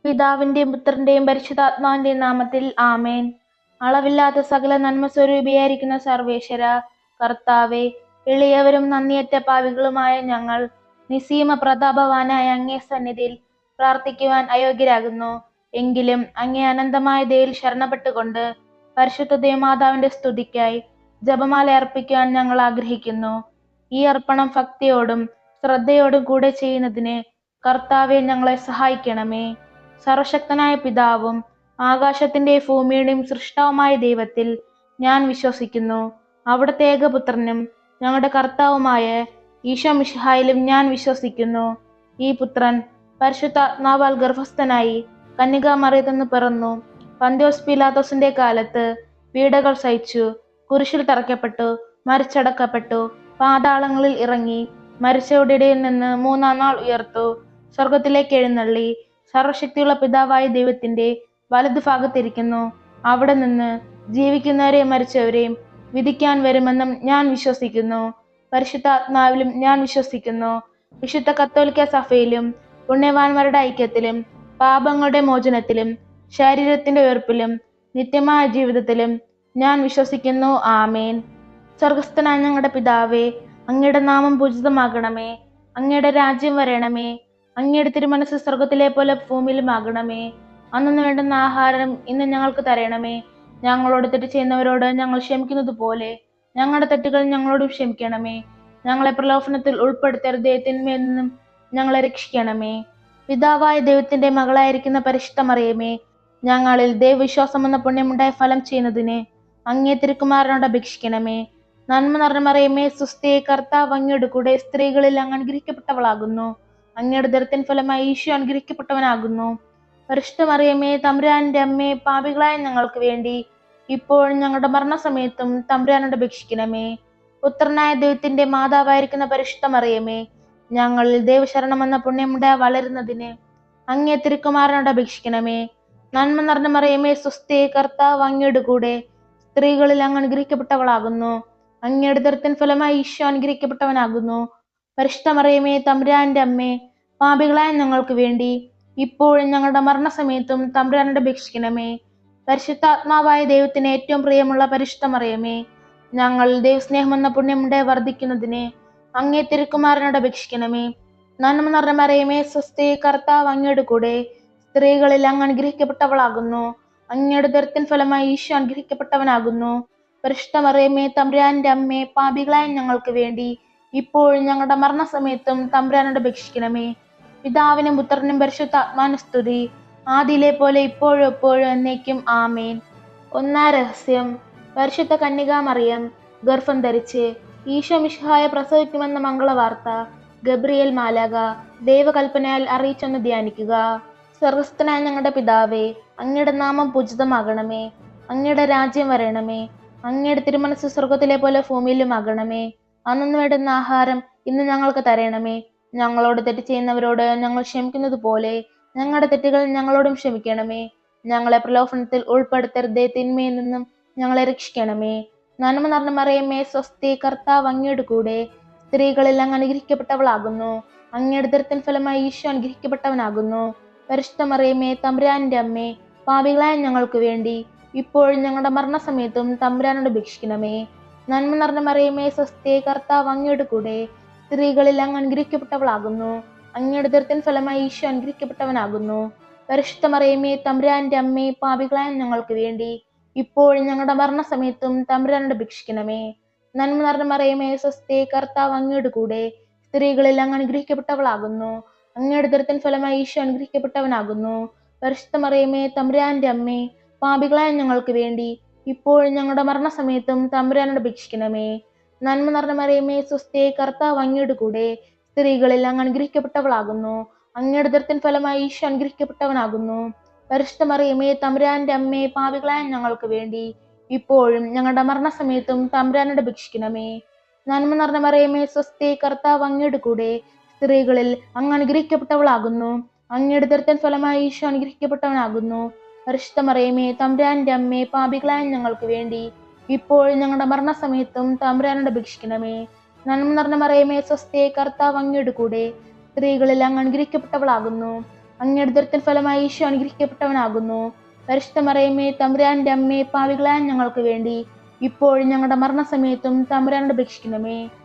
പിതാവിന്റെയും പുത്രന്റെയും പരിശുദ്ധാത്മാവിന്റെയും നാമത്തിൽ ആമേൻ. അളവില്ലാത്ത സകല നന്മ സ്വരൂപിയായിരിക്കുന്ന സർവേശ്വര കർത്താവെ, എളിയവരും നന്ദിയറ്റ പാപികളുമായ ഞങ്ങൾ നിസ്സീമ പ്രതാപവാനായ അങ്ങേ സന്നിധിയിൽ പ്രാർത്ഥിക്കുവാൻ അയോഗ്യരാകുന്നു. എങ്കിലും അങ്ങേ അനന്തമായ ദയയിൽ ശരണപ്പെട്ടുകൊണ്ട് പരിശുദ്ധ ദേവമാതാവിന്റെ സ്തുതിക്കായി ജപമാല അർപ്പിക്കുവാൻ ഞങ്ങൾ ആഗ്രഹിക്കുന്നു. ഈ അർപ്പണം ഭക്തിയോടും ശ്രദ്ധയോടും കൂടെ ചെയ്യുന്നതിന് കർത്താവെ ഞങ്ങളെ സഹായിക്കണമേ. സർവശക്തനായ പിതാവും ആകാശത്തിന്റെയും ഭൂമിയുടെയും സൃഷ്ടാവുമായ ദൈവത്തിൽ ഞാൻ വിശ്വസിക്കുന്നു. അവിടുത്തെ ഏകപുത്രനും ഞങ്ങളുടെ കർത്താവുമായ ഈശോ മിശിഹായിലും ഞാൻ വിശ്വസിക്കുന്നു. ഈ പുത്രൻ പരിശുദ്ധാത്മാവാൽ ഗർഭസ്ഥനായി കന്യകാമറിയത്തിൽ നിന്ന് പിറന്നു. പന്ത്യോസ് പീലാത്തോസിന്റെ കാലത്ത് പീഡകൾ സഹിച്ചു, കുരിശിൽ തറയ്ക്കപ്പെട്ടു, മരിച്ചടക്കപ്പെട്ടു, പാതാളങ്ങളിൽ ഇറങ്ങി, മരിച്ചവരുടെ ഇടയിൽ നിന്ന് മൂന്നാം നാൾ ഉയർത്തു, സ്വർഗത്തിലേക്ക് എഴുന്നള്ളി, സർവശക്തിയുള്ള പിതാവായ ദൈവത്തിന്റെ വലതുഭാഗത്തിരിക്കുന്നു. അവിടെ നിന്ന് ജീവിക്കുന്നവരെയും മരിച്ചവരെയും വിധിക്കാൻ വരുമെന്നും ഞാൻ വിശ്വസിക്കുന്നു. പരിശുദ്ധാത്മാവിലും ഞാൻ വിശ്വസിക്കുന്നു. വിശുദ്ധ കത്തോലിക്ക സഭയിലും പുണ്യവാന്മാരുടെ ഐക്യത്തിലും പാപങ്ങളുടെ മോചനത്തിലും ശരീരത്തിന്റെ ഉയർപ്പിലും നിത്യമായ ജീവിതത്തിലും ഞാൻ വിശ്വസിക്കുന്നു. ആമേൻ. സ്വർഗസ്ഥനായ ഞങ്ങളുടെ പിതാവേ, അങ്ങയുടെ നാമം പൂജിതമാകണമേ. അങ്ങയുടെ രാജ്യം വരണമേ. അങ്ങയുടെ തിരുമനസ് സ്വർഗത്തിലെ പോലെ ഭൂമിയിലുമാകണമേ. അന്നു വേണ്ടുന്ന ആഹാരം ഇന്ന് ഞങ്ങൾക്ക് തരണമേ. ഞങ്ങളോട് തെറ്റ് ചെയ്യുന്നവരോട് ഞങ്ങൾ ക്ഷമിക്കുന്നത് പോലെ ഞങ്ങളുടെ തെറ്റുകൾ ഞങ്ങളോടും ക്ഷമിക്കണമേ. ഞങ്ങളെ പ്രലോഭനത്തിൽ ഉൾപ്പെടുത്തരുതേ, തിന്മയിൽ നിന്നും ഞങ്ങളെ രക്ഷിക്കണമേ. പിതാവായ ദൈവത്തിന്റെ മകളായിരിക്കുന്ന പരിശുദ്ധ മറിയമേ, ഞങ്ങളിൽ ദൈവവിശ്വാസം എന്ന പുണ്യമുണ്ടായ ഫലം ചെയ്യുന്നതിന് അങ്ങേ തിരുക്കുമാരനോട് അപേക്ഷിക്കണമേ. നന്മ നിറഞ്ഞ മറിയമേ, സുസ്ഥിയെ, കർത്താവ് അങ്ങയുടെ കൂടെ സ്ത്രീകളിൽ അങ്ങ് അനുഗ്രഹിക്കപ്പെട്ടവളാകുന്നു. അങ്ങയുടെ ഉദരത്തിൻ ഫലമായി ഈശോ അനുഗ്രഹിക്കപ്പെട്ടവനാകുന്നു. പരിശുദ്ധ മറിയമേ, തമ്പുരാന്റെ അമ്മേ, പാപികളായ ഞങ്ങൾക്ക് വേണ്ടി ഇപ്പോഴും ഞങ്ങളുടെ മരണസമയത്തും തമ്പുരാനോട് അപേക്ഷിക്കണമേ. പുത്രനായ ദൈവത്തിന്റെ മാതാവായിരിക്കുന്ന പരിശുദ്ധ മറിയമേ, ഞങ്ങളിൽ ദൈവശരണം എന്ന പുണ്യമുണ്ടായ വളരുന്നതിന് അങ്ങേ തിരുക്കുമാരനോട് അപേക്ഷിക്കണമേ. നന്മ നിറഞ്ഞ മറിയമേ, സുസ്ഥിയെ, കർത്താവ് അങ്ങയുടെ കൂടെ സ്ത്രീകളിൽ അങ്ങ് അനുഗ്രഹിക്കപ്പെട്ടവളാകുന്നു. അങ്ങയുടെ ഉദരത്തിൻ ഫലമായി ഈശോ അനുഗ്രഹിക്കപ്പെട്ടവനാകുന്നു. പരിശുദ്ധ മറിയമേ, തമ്പുരാന്റെ അമ്മേ, പാപികളായ ഞങ്ങൾക്ക് വേണ്ടി ഇപ്പോഴും ഞങ്ങളുടെ മരണസമയത്തും തമ്പുരാനോട് അപേക്ഷിക്കണമേ. പരിശുദ്ധാത്മാവായ ദൈവത്തിന് ഏറ്റവും പ്രിയമുള്ള പരിശുദ്ധ മറിയമേ, ഞങ്ങൾ ദൈവസ്നേഹം എന്ന പുണ്യമുണ്ടായി വർദ്ധിക്കുന്നതിന് അങ്ങേ തിരുക്കുമാരനോട് അപേക്ഷിക്കണമേ. നന്മ നിറഞ്ഞ മറിയമേ, സ്വസ്തി, കർത്താവ് അങ്ങയുടെ കൂടെ സ്ത്രീകളിൽ അങ്ങ് അനുഗ്രഹിക്കപ്പെട്ടവളാകുന്നു. അങ്ങയുടെ ഉദരത്തിൻ ഫലമായി ഈശോ അനുഗ്രഹിക്കപ്പെട്ടവനാകുന്നു. പരിശുദ്ധ മറിയമേ, തമ്പുരാന്റെ അമ്മേ, പാപികളായ ഞങ്ങൾക്ക് വേണ്ടി ഇപ്പോഴും ഞങ്ങളുടെ മരണസമയത്തും തമ്പുരാനോട് അപേക്ഷിക്കണമേ. പിതാവിനും പുത്രനും പരിശുദ്ധാത്മാവിനും സ്തുതി, ആദിയിലെ പോലെ ഇപ്പോഴും എപ്പോഴും എന്നേക്കും. ആമേൻ. ഒന്നാം രഹസ്യം. പരിശുദ്ധ കന്യകാമറിയം ഗർഭം ധരിച്ച് ഈശോ മിശിഹായെ പ്രസവിക്കുമെന്ന മംഗളവാർത്ത ഗബ്രിയേൽ മാലാഖ ദൈവകൽപ്പനയാൽ അറിയിച്ചെന്ന് ധ്യാനിക്കുക. സ്വർഗസ്ഥനായ ഞങ്ങളുടെ പിതാവേ, അങ്ങയുടെ നാമം പൂജിതമാകണമേ. അങ്ങയുടെ രാജ്യം വരണമേ. അങ്ങയുടെ തിരുമനസ് സ്വർഗത്തിലെ പോലെ ഭൂമിയിലുമാകണമേ. അന്നു വേണ്ടുന്ന ആഹാരം ഇന്ന് ഞങ്ങൾക്ക് തരണമേ. ഞങ്ങളോട് തെറ്റ് ചെയ്യുന്നവരോട് ഞങ്ങൾ ക്ഷമിക്കുന്നത് പോലെ ഞങ്ങളുടെ തെറ്റുകൾ ഞങ്ങളോടും ക്ഷമിക്കണമേ. ഞങ്ങളെ പ്രലോഭനത്തിൽ ഉൾപ്പെടുത്തരുതേ, തിന്മയിൽ നിന്നും ഞങ്ങളെ രക്ഷിക്കണമേ. നന്മ നിറഞ്ഞ മറിയമേ, സ്വസ്തി, കർത്താവ് അങ്ങയുടെ കൂടെ സ്ത്രീകളിൽ അങ്ങ് അനുഗ്രഹിക്കപ്പെട്ടവളാകുന്നു. അങ്ങയുടെ ഉദരത്തിൻ ഫലമായി ഈശോ അനുഗ്രഹിക്കപ്പെട്ടവനാകുന്നു. പരിശുദ്ധ മറിയമേ, തമ്പുരാന്റെ അമ്മേ, പാപികളായ ഞങ്ങൾക്ക് വേണ്ടി ഇപ്പോഴും ഞങ്ങളുടെ മരണസമയത്തും തമ്പുരാനോട് അപേക്ഷിക്കണമേ. നന്മ നിറഞ്ഞ മറിയമേ, സ്വസ്തി, കർത്താവ് അങ്ങയുടെ കൂടെ സ്ത്രീകളിൽ അങ്ങ് അനുഗ്രഹിക്കപ്പെട്ടവളാകുന്നു. അങ്ങയുടെ ഉദരത്തിൻ ഫലമായി ഈശോ അനുഗ്രഹിക്കപ്പെട്ടവനാകുന്നു. പരിശുദ്ധ മറിയമേ, തമ്പുരാന്റെ അമ്മേ, പാപികളായ ഞങ്ങൾക്ക് വേണ്ടി ഇപ്പോഴും ഞങ്ങളുടെ മരണസമയത്തും തമ്പുരാനോട് അപേക്ഷിക്കണമേ. നന്മ നിറഞ്ഞ മറിയമേ, സ്വസ്തി, കർത്താവ് അങ്ങയുടെ കൂടെ സ്ത്രീകളിൽ അങ്ങ് അനുഗ്രഹിക്കപ്പെട്ടവളാകുന്നു. അങ്ങയുടെ ഉദരത്തിൻ ഫലമായി ഈശോ അനുഗ്രഹിക്കപ്പെട്ടവനാകുന്നു. പരിശുദ്ധ മറിയമേ, തമ്പുരാന്റെ അമ്മേ, പാപികളായ ഞങ്ങൾക്ക് വേണ്ടി ഇപ്പോഴും ഞങ്ങളുടെ മരണസമയത്തും തമ്പുരാനോട് അപേക്ഷിക്കണമേ. നന്മ നിറഞ്ഞ മറിയമേ, സ്വസ്തി, കർത്താവ് അങ്ങയുടെ കൂടെ സ്ത്രീകളിൽ അങ്ങ് അനുഗ്രഹിക്കപ്പെട്ടവളാകുന്നു. അങ്ങയുടെ ഉദരത്തിൻ ഫലമായി ഈശോ അനുഗ്രഹിക്കപ്പെട്ടവനാകുന്നു. പരിശുദ്ധ മറിയമേ, തമ്പുരാന്റെ അമ്മേ, പാപികളായ ഞങ്ങൾക്ക് വേണ്ടി ഇപ്പോഴും ഞങ്ങളുടെ മരണസമയത്തും തമ്പുരാനോട് അപേക്ഷിക്കണമേ. നന്മ നിറഞ്ഞ മറിയമേ, സ്വസ്തി, കർത്താവ് അങ്ങയുടെ കൂടെ സ്ത്രീകളിൽ അങ്ങ് അനുഗ്രഹിക്കപ്പെട്ടവളാകുന്നു. അങ്ങയുടെ ഉദരത്തിൻ ഫലമായി ഈശോ അനുഗ്രഹിക്കപ്പെട്ടവനാകുന്നു. പരിശുദ്ധ മറിയമേ, തമ്പുരാന്റെ അമ്മേ, പാപികളായ ഞങ്ങൾക്ക് വേണ്ടി ഇപ്പോഴും ഞങ്ങളുടെ മരണസമയത്തും തമ്പുരാനോട് അപേക്ഷിക്കണമേ. നന്മ നിറഞ്ഞ മറിയമേ, സ്വസ്തി, കർത്താവ് അങ്ങയുടെ കൂടെ സ്ത്രീകളിൽ അങ്ങ് അനുഗ്രഹിക്കപ്പെട്ടവളാകുന്നു. അങ്ങയുടെ ഉദരത്തിൻ ഫലമായി ഈശോ അനുഗ്രഹിക്കപ്പെട്ടവനാകുന്നു. പരിശുദ്ധ മറിയമേ തമ്പുരാന്റെ അമ്മേ, പാപികളായ ഞങ്ങൾക്ക് വേണ്ടി ഇപ്പോഴും ഞങ്ങളുടെ മരണസമയത്തും തമ്പുരാനോട് അപേക്ഷിക്കണമേ.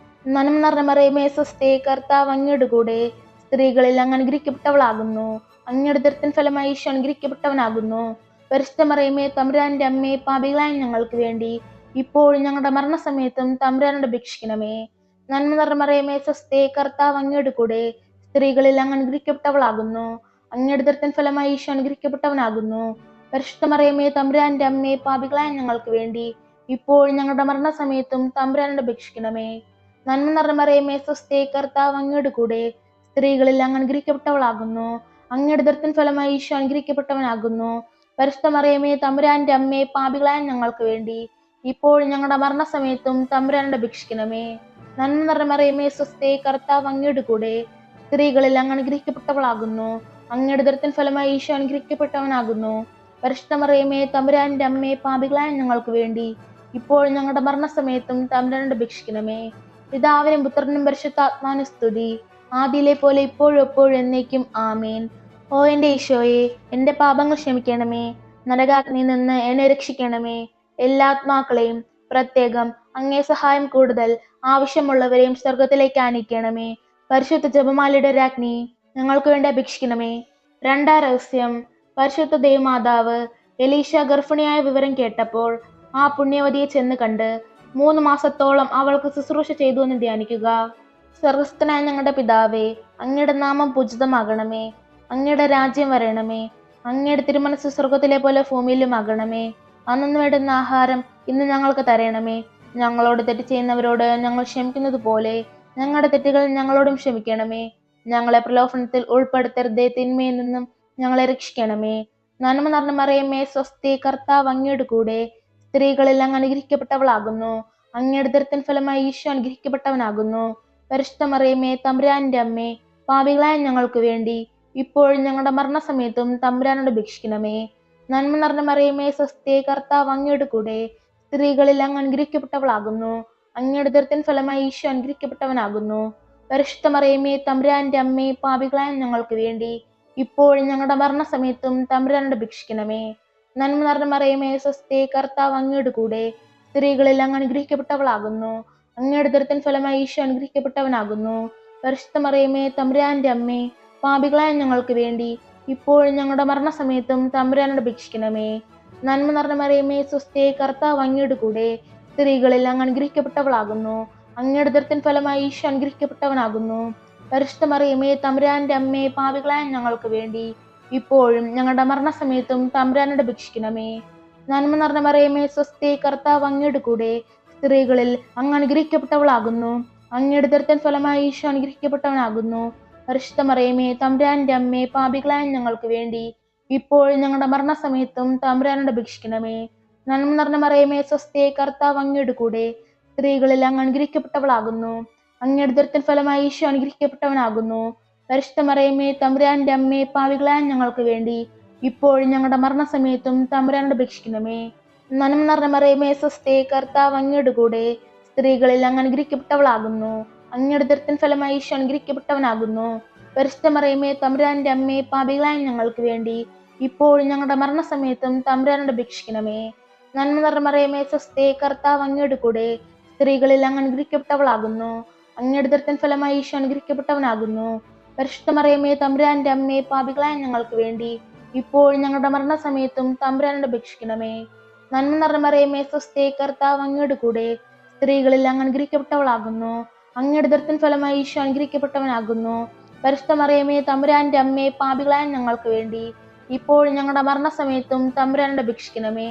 നന്മ നിറഞ്ഞ മറിയമേ സ്വസ്തി, കർത്താവ് അങ്ങയുടെ കൂടെ സ്ത്രീകളിൽ അങ്ങ് അനുഗ്രഹിക്കപ്പെട്ടവളാകുന്നു. അങ്ങയുടെ ഉദരത്തിൻ ഫലമായി ഈശോ അനുഗ്രഹിക്കപ്പെട്ടവനാകുന്നു. പരിശുദ്ധ മറിയമേ തമ്പുരാന്റെ അമ്മേ, പാപികളായ ഞങ്ങൾക്ക് വേണ്ടി ഇപ്പോഴും ഞങ്ങളുടെ മരണസമയത്തും തമ്പുരാനോട് അപേക്ഷിക്കണമേ. നന്മ നിറഞ്ഞ മറിയമേ സ്വസ്തി, കർത്താവ് അങ്ങയുടെ കൂടെ സ്ത്രീകളിൽ അങ്ങ് അനുഗ്രഹിക്കപ്പെട്ടവളാകുന്നു. അങ്ങയുടെ ഉദരത്തിൻ ഫലമായി ഈശോ അനുഗ്രഹിക്കപ്പെട്ടവനാകുന്നു. പരിശുദ്ധ മറിയമേ തമ്പുരാന്റെ അമ്മേ, പാപികളായ ഞങ്ങൾക്ക് വേണ്ടി ഇപ്പോഴും ഞങ്ങളുടെ മരണസമയത്തും തമ്പുരാനോട് അപേക്ഷിക്കണമേ. നന്മ നിറഞ്ഞ മറിയമേ സ്വസ്തി, കർത്താവ് അങ്ങയുടെ കൂടെ സ്ത്രീകളിൽ അങ്ങ് അനുഗ്രഹിക്കപ്പെട്ടവളാകുന്നു. അങ്ങയുടെ ഉദരത്തിൻ ഫലമായി ഈശോ അനുഗ്രഹിക്കപ്പെട്ടവനാകുന്നു. പരിശുദ്ധ മറിയമേ തമ്പുരാന്റെ അമ്മേ, പാപികളായ ഞങ്ങൾക്ക് വേണ്ടി ഇപ്പോഴും ഞങ്ങളുടെ മരണസമയത്തും തമ്പുരാനോട് അപേക്ഷിക്കണമേ. നന്മ നിറഞ്ഞ മറിയമേ സ്വസ്തി, കർത്താവ് അങ്ങയുടെ കൂടെ സ്ത്രീകളിൽ അങ്ങ് അനുഗ്രഹിക്കപ്പെട്ടവളാകുന്നു. അങ്ങയുടെ ഉദരത്തിൻ ഫലമായി ഈശോ അനുഗ്രഹിക്കപ്പെട്ടവനാകുന്നു. പരിശുദ്ധ മറിയമേ തമ്പുരാന്റെ അമ്മേ, പാപികളായ ഞങ്ങൾക്ക് വേണ്ടി ഇപ്പോഴും ഞങ്ങളുടെ മരണസമയത്തും തമ്പുരാനോട് അപേക്ഷിക്കണമേ. പിതാവിനും പുത്രനും പരിശുദ്ധാത്മാവിനും സ്തുതി, ആദിയിലെ പോലെ ഇപ്പോഴും എപ്പോഴും എന്നേക്കും ആമേൻ. ഓ എൻ്റെ ഈശോയെ, എൻ്റെ പാപങ്ങൾ ക്ഷമിക്കണമേ. നരകാഗ്നിയിൽ നിന്ന് എന്നെ രക്ഷിക്കണമേ. എല്ലാ ആത്മാക്കളെയും, പ്രത്യേകം അങ്ങേ സഹായം കൂടുതൽ ആവശ്യമുള്ളവരെയും സ്വർഗത്തിലേക്ക് ആനയിക്കണമേ. പരിശുദ്ധ ജപമാലയുടെ രാജ്ഞി, ഞങ്ങൾക്ക് വേണ്ടി അപേക്ഷിക്കണമേ. രണ്ടാം രഹസ്യം, പരിശുദ്ധ ദേവമാതാവ് എലീശ ഗർഭിണിയായ വിവരം കേട്ടപ്പോൾ ആ പുണ്യവതിയെ ചെന്ന് കണ്ട് 3 മാസത്തോളം അവൾക്ക് ശുശ്രൂഷ ചെയ്തു എന്ന് ധ്യാനിക്കുക. സ്വർഗസ്ഥനായ ഞങ്ങളുടെ പിതാവേ, അങ്ങയുടെ നാമം പൂജിതമാകണമേ. അങ്ങയുടെ രാജ്യം വരണമേ. അങ്ങയുടെ തിരുമനസ് സ്വർഗത്തിലെ പോലെ ഭൂമിയിലും ആകണമേ. അന്നു വേണ്ടുന്ന ആഹാരം ഇന്ന് ഞങ്ങൾക്ക് തരണമേ. ഞങ്ങളോട് തെറ്റ് ചെയ്യുന്നവരോട് ഞങ്ങൾ ക്ഷമിക്കുന്നത് പോലെ ഞങ്ങളുടെ തെറ്റുകൾ ഞങ്ങളോടും ക്ഷമിക്കണമേ. ഞങ്ങളെ പ്രലോഭനത്തിൽ ഉൾപ്പെടുത്തരുതേ, തിന്മയിൽ നിന്നും ഞങ്ങളെ രക്ഷിക്കണമേ. നന്മ നിറഞ്ഞ മറിയമേ സ്വസ്തി, കർത്താവ് അങ്ങയുടെ കൂടെ സ്ത്രീകളിൽ അങ്ങ് അനുഗ്രഹിക്കപ്പെട്ടവളാകുന്നു. അങ്ങയുടെ ഉദരത്തിൻ ഫലമായി ഈശോ അനുഗ്രഹിക്കപ്പെട്ടവനാകുന്നു. പരിശുദ്ധ മറിയമേ തമ്പുരാന്റെ അമ്മേ, പാപികളായ ഞങ്ങൾക്ക് വേണ്ടി ഇപ്പോഴും ഞങ്ങളുടെ മരണസമയത്തും തമ്പുരാനോട് അപേക്ഷിക്കണമേ. നന്മ നിറഞ്ഞ മറിയമേ സ്വസ്തി, കർത്താവ് അങ്ങയുടെ കൂടെ സ്ത്രീകളിൽ അങ്ങ് അനുഗ്രഹിക്കപ്പെട്ടവളാകുന്നു. അങ്ങയുടെ ഉദരത്തിൻ ഫലമായി ഈശോ അനുഗ്രഹിക്കപ്പെട്ടവനാകുന്നു. പരിശുദ്ധ മറിയമേ തമ്പുരാന്റെ അമ്മേ, പാപികളായ ഞങ്ങൾക്ക് വേണ്ടി ഇപ്പോഴും ഞങ്ങളുടെ മരണസമയത്തും തമ്പുരാനോട് അപേക്ഷിക്കണമേ. നന്മ നിറഞ്ഞ മറിയമേ സ്വസ്തി, കർത്താവ് അങ്ങയുടെ കൂടെ സ്ത്രീകളിൽ അങ്ങ് അനുഗ്രഹിക്കപ്പെട്ടവളാകുന്നു. അങ്ങയുടെ ഉദരത്തിൻ ഫലമായി ഈശോ അനുഗ്രഹിക്കപ്പെട്ടവനാകുന്നു. പരിശുദ്ധ മറിയമേ തമ്പുരാന്റെ അമ്മേ, പാപികളായ ഞങ്ങൾക്ക് വേണ്ടി ഇപ്പോഴും ഞങ്ങളുടെ മരണസമയത്തും തമ്പുരാനോട് അപേക്ഷിക്കണമേ. നന്മ നിറഞ്ഞ മറിയമേ സ്വസ്തി, കർത്താവ് അങ്ങയുടെ കൂടെ സ്ത്രീകളിൽ അങ്ങ് അനുഗ്രഹിക്കപ്പെട്ടവളാകുന്നു. അങ്ങയുടെ ഉദരത്തിൻ ഫലമായി ഈശോ അനുഗ്രഹിക്കപ്പെട്ടവനാകുന്നു. പരിശുദ്ധ മറിയമേ തമ്പുരാന്റെ അമ്മേ, പാപികളായ ഞങ്ങൾക്ക് വേണ്ടി ഇപ്പോഴും ഞങ്ങളുടെ മരണസമയത്തും തമ്പുരാനോട് അപേക്ഷിക്കണമേ. നന്മ നിറഞ്ഞ മറിയമേ സ്വസ്തി, കർത്താവ് അങ്ങയുടെ കൂടെ സ്ത്രീകളിൽ അങ്ങ് അനുഗ്രഹിക്കപ്പെട്ടവളാകുന്നു. അങ്ങയുടെ ഉദരത്തിൻ ഫലമായി ഈശോ അനുഗ്രഹിക്കപ്പെട്ടവനാകുന്നു. പരിശുദ്ധ മറിയമേ തമ്പുരാന്റെ അമ്മേ, പാപികളായ ഞങ്ങൾക്ക് വേണ്ടി ഇപ്പോഴും ഞങ്ങളുടെ മരണസമയത്തും തമ്പുരാനോട് അപേക്ഷിക്കണമേ. നന്മ നിറഞ്ഞ മറിയമേ സ്വസ്തി, കർത്താവ് അങ്ങയുടെ കൂടെ സ്ത്രീകളിൽ അങ്ങ് അനുഗ്രഹിക്കപ്പെട്ടവളാകുന്നു. അങ്ങയുടെ ഉദരത്തിൻ ഫലമായി ഈശോ അനുഗ്രഹിക്കപ്പെട്ടവനാകുന്നു. പരിശുദ്ധ മറിയമേ തമ്പുരാന്റെ അമ്മേ, പാപികളായ ഞങ്ങൾക്ക് വേണ്ടി ഇപ്പോഴും ഞങ്ങളുടെ മരണസമയത്തും തമ്പുരാനോട് അപേക്ഷിക്കണമേ. നന്മ നിറഞ്ഞ മറിയമേ സ്വസ്തി, കർത്താവ് അങ്ങയുടെ കൂടെ സ്ത്രീകളിൽ അങ്ങ് അനുഗ്രഹിക്കപ്പെട്ടവളാകുന്നു. അങ്ങയുടെ ഉദരത്തിൻ ഫലമായി ഈശോ അനുഗ്രഹിക്കപ്പെട്ടവനാകുന്നു. പരിശുദ്ധ മറിയമേ തമ്പുരാന്റെ അമ്മേ, പാപികളായ ഞങ്ങൾക്ക് വേണ്ടി ഇപ്പോഴും ഞങ്ങളുടെ മരണസമയത്തും തമ്പുരാനോട് അപേക്ഷിക്കണമേ. നന്മ നിറഞ്ഞ മറിയമേ സ്വസ്തി, കർത്താവ് അങ്ങയുടെ കൂടെ സ്ത്രീകളിൽ അങ്ങ് അനുഗ്രഹിക്കപ്പെട്ടവളാകുന്നു. അങ്ങയുടെ ഉദരത്തിൻ ഫലമായി ഈശോ അനുഗ്രഹിക്കപ്പെട്ടവനാകുന്നു. പരിശുദ്ധ മറിയമേ തമ്പുരാന്റെ അമ്മേ, പാപികളായ ഞങ്ങൾക്ക് വേണ്ടി ഇപ്പോഴും ഞങ്ങളുടെ മരണസമയത്തും തമ്പുരാനോട് അപേക്ഷിക്കണമേ. നന്മ നിറഞ്ഞ മറിയമേ സ്വസ്തി, കർത്താവ് അങ്ങയുടെ കൂടെ സ്ത്രീകളിൽ അങ്ങ് അനുഗ്രഹിക്കപ്പെട്ടവളാകുന്നു. അങ്ങയുടെ ഉദരത്തിൻ ഫലമായി ഈശോ അനുഗ്രഹിക്കപ്പെട്ടവനാകുന്നു. പരിശുദ്ധ മറിയമേ തമ്പുരാന്റെ അമ്മേ, പാപികളായ ഞങ്ങൾക്ക് വേണ്ടി ഇപ്പോഴും ഞങ്ങളുടെ മരണസമയത്തും തമ്പുരാനോട് അപേക്ഷിക്കണമേ.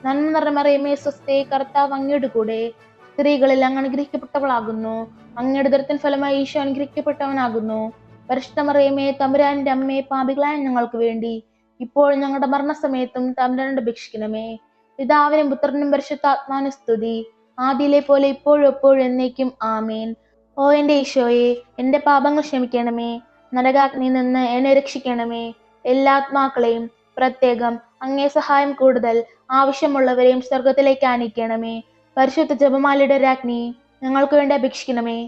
നന്മ നിറഞ്ഞ മറിയമേ സ്വസ്തി, കർത്താവ് അങ്ങയുടെ കൂടെ സ്ത്രീകളിൽ അങ്ങ് അനുഗ്രഹിക്കപ്പെട്ടവളാകുന്നു. അങ്ങയുടെ ഉദരത്തിൻ ഫലമായി ഈശോ അനുഗ്രഹിക്കപ്പെട്ടവനാകുന്നു. പരിശുദ്ധ മറിയമേ തമ്പുരാന്റെ അമ്മേ, പാപികളായ ഞങ്ങൾക്ക് വേണ്ടി ഇപ്പോഴും ഞങ്ങളുടെ മരണസമയത്തും തമ്പുരാനോട് അപേക്ഷിക്കണമേ. പിതാവിനും പുത്രനും പരിശുദ്ധാത്മാവിനും സ്തുതി, ആദിയിലെ പോലെ ഇപ്പോഴും എപ്പോഴും എന്നേക്കും ആമേൻ. ഓ എൻ്റെ ഈശോയെ, എൻ്റെ പാപങ്ങൾ ക്ഷമിക്കണമേ. നരകാഗ്നിയിൽ നിന്ന് എന്നെ രക്ഷിക്കണമേ. എല്ലാ ആത്മാക്കളെയും, പ്രത്യേകം അങ്ങേ സഹായം കൂടുതൽ ആവശ്യമുള്ളവരെയും സ്വർഗത്തിലേക്ക് ആനയിക്കണമേ. പരിശുദ്ധ ജപമാലയുടെ രാജ്ഞി, ഞങ്ങൾക്ക് വേണ്ടി അപേക്ഷിക്കണമേ.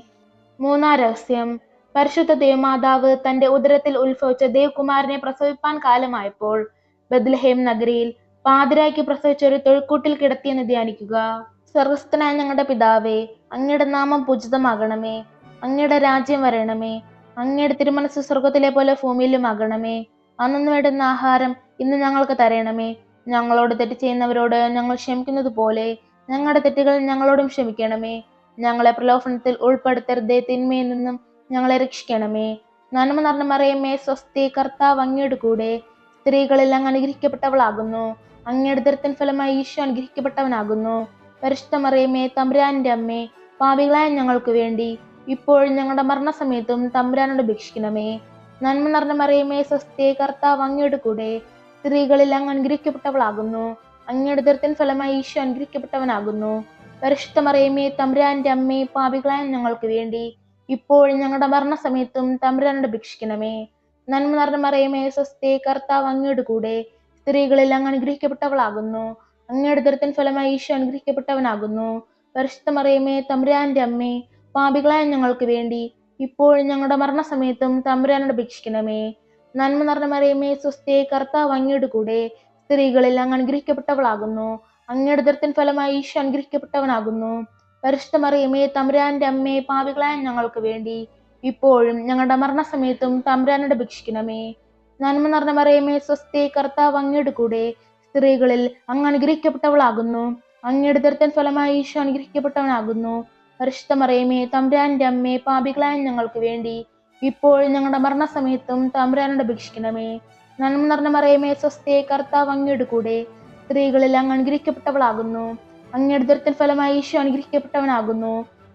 മൂന്നാം രഹസ്യം, പരിശുദ്ധ ദേവമാതാവ് തന്റെ ഉദരത്തിൽ ഉത്ഭവിച്ച ദേവകുമാരനെ പ്രസവിപ്പാൻ കാലമായപ്പോൾ ബത്ലഹേം നഗരിയിൽ പാതിരായ്ക്ക് പ്രസവിച്ച ഒരു തൊഴുക്കൂട്ടിൽ കിടത്തിയെന്ന് ധ്യാനിക്കുക. സ്വർഗസ്ഥനായ ഞങ്ങളുടെ പിതാവേ, അങ്ങയുടെ നാമം പൂജിതമാകണമേ. അങ്ങയുടെ രാജ്യം വരണമേ. അങ്ങയുടെ തിരുമനസ് സ്വർഗത്തിലെ പോലെ ഭൂമിയിലുമാകണമേ. അന്നു വേണ്ടുന്ന ആഹാരം ഇന്ന് ഞങ്ങൾക്ക് തരണമേ. ഞങ്ങളോട് തെറ്റ് ചെയ്യുന്നവരോട് ഞങ്ങൾ ക്ഷമിക്കുന്നത് പോലെ ഞങ്ങളുടെ തെറ്റുകൾ ഞങ്ങളോടും ക്ഷമിക്കണമേ. ഞങ്ങളെ പ്രലോഭനത്തിൽ ഉൾപ്പെടുത്തരുതേ, തിന്മയിൽ നിന്നും ഞങ്ങളെ രക്ഷിക്കണമേ. നന്മ നിറഞ്ഞ മറിയമേ, സ്വസ്തി, കർത്താവ് അങ്ങയുടെ കൂടെ. സ്ത്രീകളിൽ അങ്ങ് അനുഗ്രഹിക്കപ്പെട്ടവളാകുന്നു. അങ്ങയുടെ ഉദരത്തിൻ ഫലമായി ഈശോ അനുഗ്രഹിക്കപ്പെട്ടവനാകുന്നു. പരിശുദ്ധ മറിയമേ, തമ്പുരാന്റെ അമ്മേ, പാപികളായ ഞങ്ങൾക്ക് വേണ്ടി ഇപ്പോഴും ഞങ്ങളുടെ മരണസമയത്തും തമ്പുരാനോട് അപേക്ഷിക്കണമേ. നന്മ നിറഞ്ഞ മറിയമേ, സ്വസ്തി, കർത്താവ് അങ്ങയുടെ കൂടെ. സ്ത്രീകളിൽ അങ്ങ് അനുഗ്രഹിക്കപ്പെട്ടവളാകുന്നു. അങ്ങയുടെ ഉദരത്തിൻ ഫലമായി ഈശോ അനുഗ്രഹിക്കപ്പെട്ടവനാകുന്നു. പരിശുദ്ധ മറിയമേ, തമ്പുരാന്റെ അമ്മേ, പാപികളായ ഞങ്ങൾക്ക് വേണ്ടി ഇപ്പോഴും ഞങ്ങളുടെ മരണസമയത്തും തമ്പുരാനോട് അപേക്ഷിക്കണമേ. നന്മ നിറഞ്ഞ മറിയമേ, സ്വസ്തി, കർത്താവ് അങ്ങയുടെ കൂടെ. സ്ത്രീകളിൽ അങ്ങ് അനുഗ്രഹിക്കപ്പെട്ടവളാകുന്നു. അങ്ങയുടെ ഉദരത്തിൻ ഫലമായി ഈശോ അനുഗ്രഹിക്കപ്പെട്ടവനാകുന്നു. പരിശുദ്ധ മറിയമേ, തമ്പുരാന്റെ അമ്മേ, പാപികളായ ഞങ്ങൾക്ക് വേണ്ടി ഇപ്പോഴും ഞങ്ങളുടെ മരണസമയത്തും തമ്പുരാനോട് അപേക്ഷിക്കണമേ. നന്മ നിറഞ്ഞ മറിയമേ, സ്വസ്തി, കർത്താവ് അങ്ങയുടെ കൂടെ. സ്ത്രീകളിൽ അങ്ങ് അനുഗ്രഹിക്കപ്പെട്ടവളാകുന്നു. അങ്ങയുടെ ഉദരത്തിൻ ഫലമായി ഈശോ അനുഗ്രഹിക്കപ്പെട്ടവനാകുന്നു. പരിശുദ്ധ മറിയമേ, തമ്പുരാന്റെ അമ്മേ, പാപികളായ ഞങ്ങൾക്ക് വേണ്ടി ഇപ്പോഴും ഞങ്ങളുടെ മരണസമയത്തും തമ്പുരാനോട് അപേക്ഷിക്കണമേ. നന്മ നിറഞ്ഞ മറിയമേ, സ്വസ്തി, കർത്താവ് അങ്ങയുടെ കൂടെ. സ്ത്രീകളിൽ അങ്ങ് അനുഗ്രഹിക്കപ്പെട്ടവളാകുന്നു. അങ്ങയുടെ ഉദരത്തിൻ ഫലമായി ഈശോ അനുഗ്രഹിക്കപ്പെട്ടവനാകുന്നു. പരിശുദ്ധ മറിയമേ, തമ്പുരാന്റെ അമ്മേ, പാപികളായ ഞങ്ങൾക്ക് വേണ്ടി ഇപ്പോഴും ഞങ്ങളുടെ മരണസമയത്തും തമ്പുരാനോട് അപേക്ഷിക്കണമേ. നന്മ നിറഞ്ഞ മറിയമേ, സ്വസ്തി, കർത്താവ് അങ്ങയുടെ കൂടെ. സ്ത്രീകളിൽ അങ്ങ് അനുഗ്രഹിക്കപ്പെട്ടവളാകുന്നു. അങ്ങയുടെ ഉദരത്തിൻ ഫലമായി ഈശോ അനുഗ്രഹിക്കപ്പെട്ടവനാകുന്നു.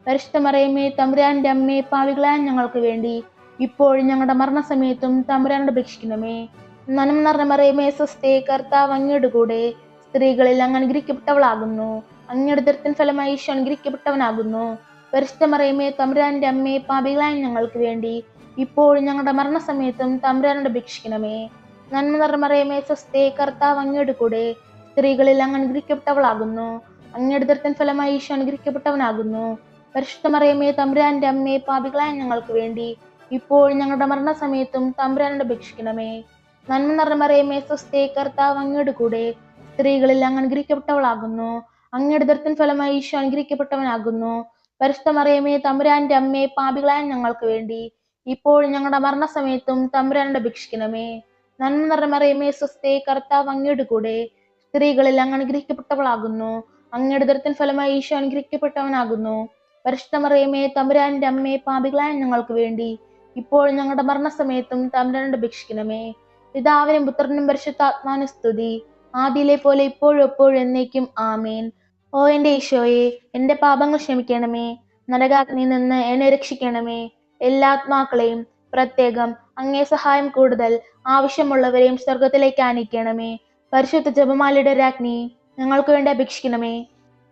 പരിശുദ്ധ മറിയമേ, തമ്പുരാന്റെ അമ്മേ, പാപികളായ ഞങ്ങൾക്ക് വേണ്ടി ഇപ്പോഴും ഞങ്ങളുടെ മരണസമയത്തും തമ്പുരാനോട് അപേക്ഷിക്കണമേ. നന്മ നിറഞ്ഞ മറിയമേ, സ്വസ്തി, കർത്താവ് അങ്ങയുടെ കൂടെ. സ്ത്രീകളിൽ അങ്ങ് അനുഗ്രഹിക്കപ്പെട്ടവളാകുന്നു. അങ്ങയുടെ ഉദരത്തിൻ ഫലമായി ഈശോ അനുഗ്രഹിക്കപ്പെട്ടവനാകുന്നു. പരിശുദ്ധ മറിയമേ, തമ്പുരാന്റെ അമ്മേ, പാപികളായ ഞങ്ങൾക്ക് വേണ്ടി ഇപ്പോഴും ഞങ്ങളുടെ മരണസമയത്തും തമ്പുരാനോട് അപേക്ഷിക്കണമേ. നന്മ നിറഞ്ഞ മറിയമേ, സ്വസ്തി, കർത്താവ് അങ്ങയുടെ കൂടെ. സ്ത്രീകളിൽ അങ്ങ് അനുഗ്രഹിക്കപ്പെട്ടവളാകുന്നു. അങ്ങയുടെ ഉദരത്തിൻ ഫലമായി ഈശോ അനുഗ്രഹിക്കപ്പെട്ടവനാകുന്നു. പരിശുദ്ധ മറിയമേ, തമ്പുരാന്റെ അമ്മേ, പാപികളായ ഞങ്ങൾക്ക് വേണ്ടി ഇപ്പോഴും ഞങ്ങളുടെ മരണസമയത്തും തമ്പുരാനോട് അപേക്ഷിക്കണമേ. നന്മ നിറഞ്ഞ മറിയമേ, സ്വസ്തി, കർത്താവ് അങ്ങയുടെ കൂടെ. സ്ത്രീകളിൽ അങ്ങ് അനുഗ്രഹിക്കപ്പെട്ടവളാകുന്നു. അങ്ങയുടെ ഉദരത്തിൻ ഫലമായി ഈശോ അനുഗ്രഹിക്കപ്പെട്ടവനാകുന്നു. പരിശുദ്ധ മറിയമേ, തമ്പുരാന്റെ അമ്മേ, പാപികളായ ഞങ്ങൾക്ക് വേണ്ടി ഇപ്പോഴും ഞങ്ങളുടെ മരണസമയത്തും തമ്പുരാനോട് അപേക്ഷിക്കണമേ. നന്മ നിറഞ്ഞ മറിയമേ, സ്വസ്തി, കർത്താവ് അങ്ങയുടെ കൂടെ. സ്ത്രീകളിൽ അങ്ങ് അനുഗ്രഹിക്കപ്പെട്ടവളാകുന്നു. അങ്ങയുടെ ഉദരത്തിൻ ഫലമായി ഈശോ അനുഗ്രഹിക്കപ്പെട്ടവനാകുന്നു. പരിശുദ്ധ മറിയമേ, തമ്പുരാന്റെ അമ്മേ, പാപികളായ ഞങ്ങൾക്ക് വേണ്ടി ഇപ്പോഴും ഞങ്ങളുടെ മരണസമയത്തും തമ്പുരാനോട് അപേക്ഷിക്കണമേ. പിതാവിനും പുത്രനും പരിശുദ്ധാത്മാവിനും സ്തുതി, ആദിയിലെ പോലെ ഇപ്പോഴും എപ്പോഴും എന്നേക്കും. ആമേൻ. ഓ എന്റെ ഈശോയെ, എന്റെ പാപങ്ങൾ ക്ഷമിക്കണമേ. നരകാഗ്നിയിൽ നിന്ന് എന്നെ രക്ഷിക്കണമേ. എല്ലാ ആത്മാക്കളെയും, പ്രത്യേകം അങ്ങേ സഹായം കൂടുതൽ ആവശ്യമുള്ളവരെയും സ്വർഗത്തിലേക്ക് ആനയിക്കണമേ. പരിശുദ്ധ ജപമാലയുടെ രാജ്ഞി, ഞങ്ങൾക്ക് വേണ്ടി അപേക്ഷിക്കണമേ.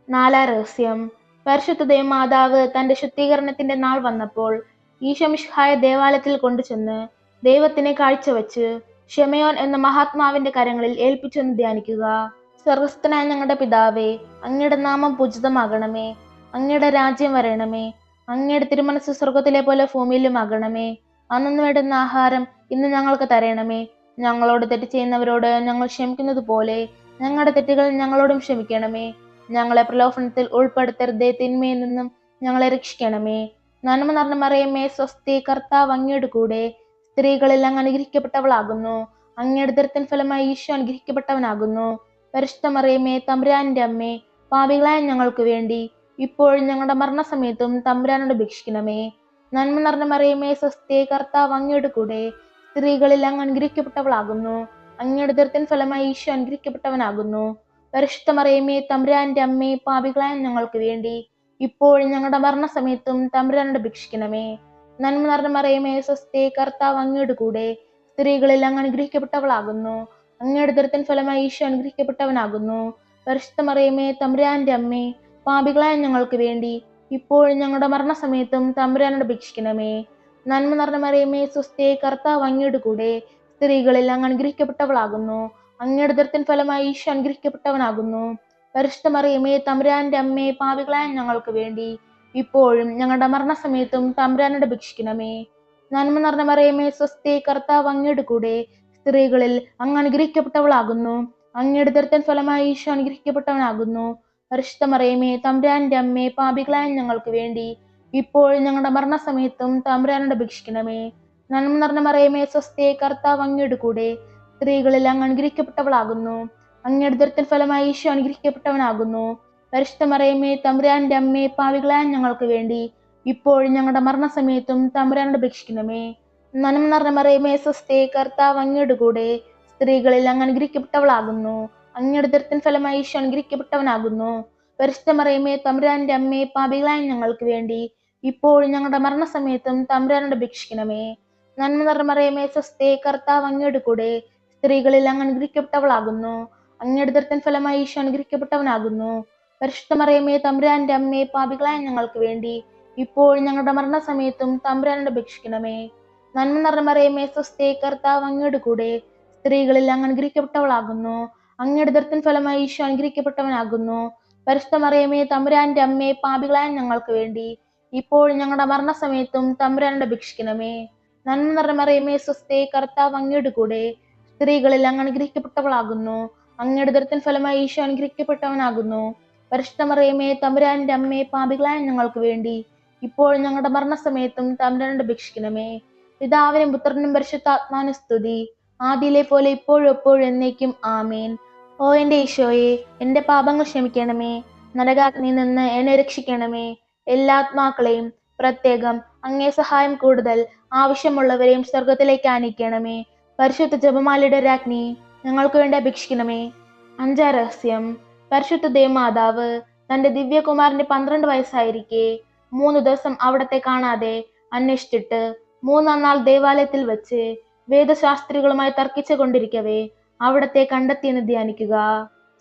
നാലാം രഹസ്യം. പരിശുദ്ധ ദേവമാതാവ് തന്റെ ശുദ്ധീകരണത്തിന്റെ നാൾ വന്നപ്പോൾ ഈശോ മിശിഹായെ ദേവാലയത്തിൽ കൊണ്ടുചെന്ന് ദൈവത്തിനെ കാഴ്ചവെച്ച് ഷെമയോൻ എന്ന മഹാത്മാവിന്റെ കരങ്ങളിൽ ഏൽപ്പിച്ചെന്ന് ധ്യാനിക്കുക. സ്വർഗസ്ഥനായ ഞങ്ങളുടെ പിതാവേ, അങ്ങയുടെ നാമം പൂജിതമാകണമേ. അങ്ങയുടെ രാജ്യം വരണമേ. അങ്ങയുടെ തിരുമനസ് സ്വർഗത്തിലെ പോലെ ഭൂമിയിലുമാകണമേ. അന്നു വേണ്ടുന്ന ആഹാരം ഇന്ന് ഞങ്ങൾക്ക് തരണമേ. ഞങ്ങളോട് തെറ്റ് ചെയ്യുന്നവരോട് ഞങ്ങൾ ക്ഷമിക്കുന്നത് പോലെ ഞങ്ങളുടെ തെറ്റുകൾ ഞങ്ങളോടും ക്ഷമിക്കണമേ. ഞങ്ങളെ പ്രലോഭനത്തിൽ ഉൾപ്പെടുത്തരുതേ, തിന്മയിൽ നിന്നും ഞങ്ങളെ രക്ഷിക്കണമേ. നന്മ നിറഞ്ഞ മറിയമേ, സ്വസ്തി, കർത്താവ് അങ്ങയുടെ കൂടെ. സ്ത്രീകളിൽ അങ്ങ് അനുഗ്രഹിക്കപ്പെട്ടവളാകുന്നു. അങ്ങയുടെ ഉദരത്തിൻ ഫലമായി ഈശോ അനുഗ്രഹിക്കപ്പെട്ടവനാകുന്നു. പരിശുദ്ധ മറിയമേ, തമ്പുരാന്റെ അമ്മേ, പാപികളായ ഞങ്ങൾക്ക് വേണ്ടി ഇപ്പോഴും ഞങ്ങളുടെ മരണസമയത്തും തമ്പുരാനോട് അപേക്ഷിക്കണമേ. നന്മ നിറഞ്ഞ മറിയമേ, സ്വസ്തി, കർത്താവ് അങ്ങയുടെ കൂടെ. സ്ത്രീകളിൽ അങ്ങ് അനുഗ്രഹിക്കപ്പെട്ടവളാകുന്നു. അങ്ങയുടെ ഉദരത്തിൻ ഫലമായി ഈശോ അനുഗ്രഹിക്കപ്പെട്ടവനാകുന്നു. പരിശുദ്ധ മറിയമേ, തമ്പുരാന്റെ അമ്മേ, പാപികളായ ഞങ്ങൾക്ക് വേണ്ടി ഇപ്പോഴും ഞങ്ങളുടെ മരണസമയത്തും തമ്പുരാനോട് അപേക്ഷിക്കണമേ. നന്മ നിറഞ്ഞ മറിയമേ, സ്വസ്തി, കർത്താവ് അങ്ങയുടെ കൂടെ. സ്ത്രീകളിൽ അങ്ങ് അനുഗ്രഹിക്കപ്പെട്ടവളാകുന്നു. അങ്ങയുടെ ഉദരത്തിൻ ഫലമായി ഈശോ അനുഗ്രഹിക്കപ്പെട്ടവനാകുന്നു. പരിശുദ്ധ മറിയമേ, തമ്പുരാന്റെ അമ്മേ, പാപികളായ ഞങ്ങൾക്ക് വേണ്ടി ഇപ്പോഴും ഞങ്ങളുടെ മരണസമയത്തും തമ്പുരാനോട് അപേക്ഷിക്കണമേ. നന്മ നിറഞ്ഞ മറിയമേ, സ്വസ്തി, കർത്താവ് അങ്ങയുടെ കൂടെ. സ്ത്രീകളിൽ അങ്ങ് അനുഗ്രഹിക്കപ്പെട്ടവളാകുന്നു. അങ്ങയുടെ ഉദരത്തിൻ ഫലമായി ഈശോ അനുഗ്രഹിക്കപ്പെട്ടവനാകുന്നു. പരിശുദ്ധ മറിയമേ, തമ്പുരാന്റെ അമ്മേ, പാപികളായ ഞങ്ങൾക്ക് വേണ്ടി ഇപ്പോഴും ഞങ്ങളുടെ മരണസമയത്തും തമ്പുരാനോട് അപേക്ഷിക്കണമേ. നന്മ നിറഞ്ഞ മറിയമേ സ്വസ്തി, കർത്താവ് അങ്ങയുടെ കൂടെ, സ്ത്രീകളിൽ അങ്ങ് അനുഗ്രഹിക്കപ്പെട്ടവളാകുന്നു. അങ്ങയുടെ ഉദരത്തിൻ ഫലമായി ഈശോ അനുഗ്രഹിക്കപ്പെട്ടവനാകുന്നു. പരിശുദ്ധ മറിയമേ തമ്പുരാന്റെ അമ്മേ, പാപികളായ ഞങ്ങൾക്ക് വേണ്ടി ഇപ്പോഴും ഞങ്ങളുടെ മരണസമയത്തും തമ്പുരാനോട് അപേക്ഷിക്കണമേ. നന്മ നിറഞ്ഞ മറിയമേ സ്വസ്തി, കർത്താവ് അങ്ങയുടെ കൂടെ, സ്ത്രീകളിൽ അങ്ങ് അനുഗ്രഹിക്കപ്പെട്ടവളാകുന്നു. അങ്ങയുടെ ഉദരത്തിൻ ഫലമായി ഈശോ അനുഗ്രഹിക്കപ്പെട്ടവനാകുന്നു. പരിശുദ്ധ മറിയമേ തമ്പുരാന്റെ അമ്മേ, പാപികളായ ഞങ്ങൾക്ക് വേണ്ടി ഇപ്പോഴും ഞങ്ങളുടെ മരണസമയത്തും തമ്പുരാനോട് അപേക്ഷിക്കണമേ. നന്മ നിറഞ്ഞ മറിയമേ സ്വസ്തി, കർത്താവ് അങ്ങയുടെ കൂടെ, സ്ത്രീകളിൽ അങ്ങ് അനുഗ്രഹിക്കപ്പെട്ടവളാകുന്നു. അങ്ങയുടെ ഉദരത്തിൻ ഫലമായി ഈശോ അനുഗ്രഹിക്കപ്പെട്ടവനാകുന്നു. പരിശുദ്ധ മറിയമേ തമ്പുരാന്റെ അമ്മേ, പാപികളായ ഞങ്ങൾക്ക് വേണ്ടി ഇപ്പോഴും ഞങ്ങളുടെ മരണസമയത്തും തമ്പുരാനോട് അപേക്ഷിക്കണമേ. നന്മ നിറഞ്ഞ മറിയമേ സ്വസ്തി, കർത്താവ് അങ്ങയുടെ കൂടെ, സ്ത്രീകളിൽ അങ്ങ് അനുഗ്രഹിക്കപ്പെട്ടവളാകുന്നു. അങ്ങയുടെ ഉദരത്തിൻ ഫലമായി ഈശോ അനുഗ്രഹിക്കപ്പെട്ടവനാകുന്നു. പരിശുദ്ധ മറിയമേ തമ്പുരാന്റെ അമ്മേ, പാപികളായ ഞങ്ങൾക്ക് വേണ്ടി ഇപ്പോഴും ഞങ്ങളുടെ മരണസമയത്തും തമ്പുരാനോട് അപേക്ഷിക്കണമേ. നന്മ നിറഞ്ഞ മറിയമേ സ്വസ്തി, കർത്താവ് അങ്ങയുടെ കൂടെ, സ്ത്രീകളിൽ അങ്ങ് അനുഗ്രഹിക്കപ്പെട്ടവളാകുന്നു. അങ്ങയുടെ ഉദരത്തിൻ ഫലമായി ഈശോ അനുഗ്രഹിക്കപ്പെട്ടവനാകുന്നു. പരിശുദ്ധ മറിയമേ തമ്പുരാന്റെ അമ്മേ, പാപികളായ ഞങ്ങൾക്ക് വേണ്ടി ഇപ്പോഴും ഞങ്ങളുടെ മരണസമയത്തും തമ്പുരാനോട് അപേക്ഷിക്കണമേ. നന്മ നിറഞ്ഞ മറിയമേ സ്വസ്തി, കർത്താവ് അങ്ങയുടെ കൂടെ, സ്ത്രീകളിൽ അങ്ങ് അനുഗ്രഹിക്കപ്പെട്ടവളാകുന്നു. അങ്ങയുടെ ഉദരത്തിൻ ഫലമായി ഈശോ അനുഗ്രഹിക്കപ്പെട്ടവനാകുന്നു. പരിശുദ്ധ മറിയമേ തമ്പുരാന്റെ അമ്മേ, പാപികളായ ഞങ്ങൾക്ക് വേണ്ടി ഇപ്പോഴും ഞങ്ങളുടെ മരണസമയത്തും തമ്പുരാനോട് അപേക്ഷിക്കണമേ. പിതാവിനും പുത്രനും പരിശുദ്ധാത്മാവിനും സ്തുതി, ആദിയിലെ പോലെ ഇപ്പോഴും എപ്പോഴും എന്നേക്കും ആമേൻ. ഓ എൻ്റെ ഈശോയെ, എൻ്റെ പാപങ്ങൾ ക്ഷമിക്കണമേ. നരകാഗ്നിയിൽ നിന്ന് എന്നെ രക്ഷിക്കണമേ. എല്ലാ ആത്മാക്കളെയും, പ്രത്യേകം അങ്ങേ സഹായം കൂടുതൽ ആവശ്യമുള്ളവരെയും സ്വർഗത്തിലേക്ക് ആനയിക്കണമേ. പരിശുദ്ധ ജപമാലയുടെ രാജ്ഞി, ഞങ്ങൾക്ക് വേണ്ടി അപേക്ഷിക്കണമേ. അഞ്ചാം രഹസ്യം. പരിശുദ്ധ ദേവമാതാവ് തന്റെ ദിവ്യകുമാരന്റെ 12 വയസ്സായിരിക്കെ 3 ദിവസം അവിടത്തെ കാണാതെ അന്വേഷിച്ചിട്ട് 3-ാം നാൾ ദേവാലയത്തിൽ വെച്ച് വേദശാസ്ത്രികളുമായി തർക്കിച്ചു കൊണ്ടിരിക്കവേ അവിടത്തെ കണ്ടെത്തിയെന്ന് ധ്യാനിക്കുക.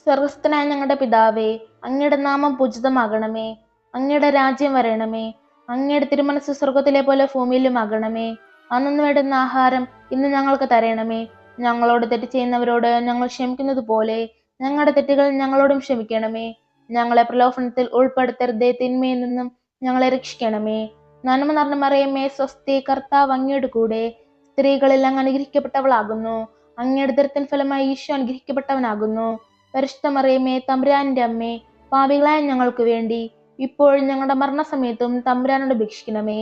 സ്വർഗസ്ഥനായ ഞങ്ങളുടെ പിതാവേ, അങ്ങയുടെ നാമം പൂജിതമാകണമേ. അങ്ങയുടെ രാജ്യം വരണമേ. അങ്ങയുടെ തിരുമനസ് സ്വർഗത്തിലെ പോലെ ഭൂമിയിലുമാകണമേ. അന്നു വേണ്ടുന്ന ആഹാരം ഇന്ന് ഞങ്ങൾക്ക് തരണമേ. ഞങ്ങളോട് തെറ്റ് ചെയ്യുന്നവരോട് ഞങ്ങൾ ക്ഷമിക്കുന്നത് പോലെ ഞങ്ങളുടെ തെറ്റുകൾ ഞങ്ങളോടും ക്ഷമിക്കണമേ. ഞങ്ങളെ പ്രലോഭനത്തിൽ ഉൾപ്പെടുത്തരുതേ, തിന്മയിൽ നിന്നും ഞങ്ങളെ രക്ഷിക്കണമേ. നന്മ നിറഞ്ഞ മറിയമേ സ്വസ്തി, കർത്താവ് അങ്ങയുടെ കൂടെ, സ്ത്രീകളിൽ അങ്ങ് അനുഗ്രഹിക്കപ്പെട്ടവളാകുന്നു. അങ്ങയുടെ ഉദരത്തിൻ ഫലമായി ഈശോ അനുഗ്രഹിക്കപ്പെട്ടവനാകുന്നു. പരിശുദ്ധ മറിയമേ തമ്പുരാന്റെ അമ്മേ, പാപികളായ ഞങ്ങൾക്ക് വേണ്ടി ഇപ്പോഴും ഞങ്ങളുടെ മരണസമയത്തും തമ്പുരാനോട് അപേക്ഷിക്കണമേ.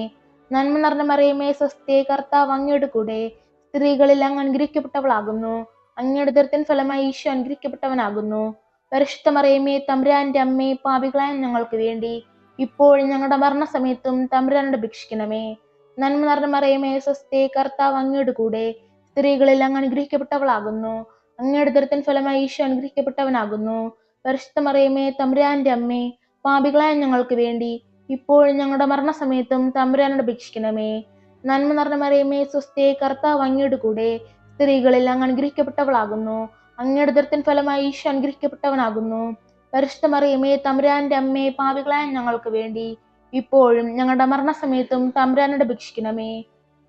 നന്മ നിറഞ്ഞ മറിയമേ സ്വസ്തി, കർത്താവ് അങ്ങയുടെ കൂടെ, സ്ത്രീകളിൽ അങ്ങ് അനുഗ്രഹിക്കപ്പെട്ടവളാകുന്നു. അങ്ങയുടെ ഉദരത്തിൻ ഫലമായി ഈശോ അനുഗ്രഹിക്കപ്പെട്ടവനാകുന്നു. പരിശുദ്ധ മറിയമേ തമ്പുരാന്റെ അമ്മേ, പാപികളായ ഞങ്ങൾക്ക് വേണ്ടി ഇപ്പോഴും ഞങ്ങളുടെ മരണസമയത്തും തമ്പുരാനോട് അപേക്ഷിക്കണമേ. നന്മ നിറഞ്ഞ മറിയമേ സ്വസ്തി, കർത്താവ് അങ്ങയുടെ കൂടെ, സ്ത്രീകളിൽ അങ്ങ് അനുഗ്രഹിക്കപ്പെട്ടവളാകുന്നു. അങ്ങയുടെ ഉദരത്തിൻ ഫലമായി ഈശോ അനുഗ്രഹിക്കപ്പെട്ടവനാകുന്നു. പരിശുദ്ധ മറിയമേ തമ്പുരാന്റെ അമ്മേ, പാപികളായ ഞങ്ങൾക്ക് വേണ്ടി ഇപ്പോഴും ഞങ്ങളുടെ മരണസമയത്തും തമ്പുരാനോട് അപേക്ഷിക്കണമേ. നന്മ നിറഞ്ഞ മറിയമേ സ്വസ്തി, കർത്താവ് അങ്ങയുടെ കൂടെ, സ്ത്രീകളിൽ അങ്ങ് അനുഗ്രഹിക്കപ്പെട്ടവളാകുന്നു. അങ്ങയുടെ ഉദരത്തിൻ ഫലമായി ഈശോ അനുഗ്രഹിക്കപ്പെട്ടവനാകുന്നു. പരിശുദ്ധ മറിയമേ തമ്പുരാന്റെ അമ്മേ, പാപികളായ ഞങ്ങൾക്ക് വേണ്ടി ഇപ്പോഴും ഞങ്ങളുടെ മരണസമയത്തും തമ്പുരാനോട് അപേക്ഷിക്കണമേ.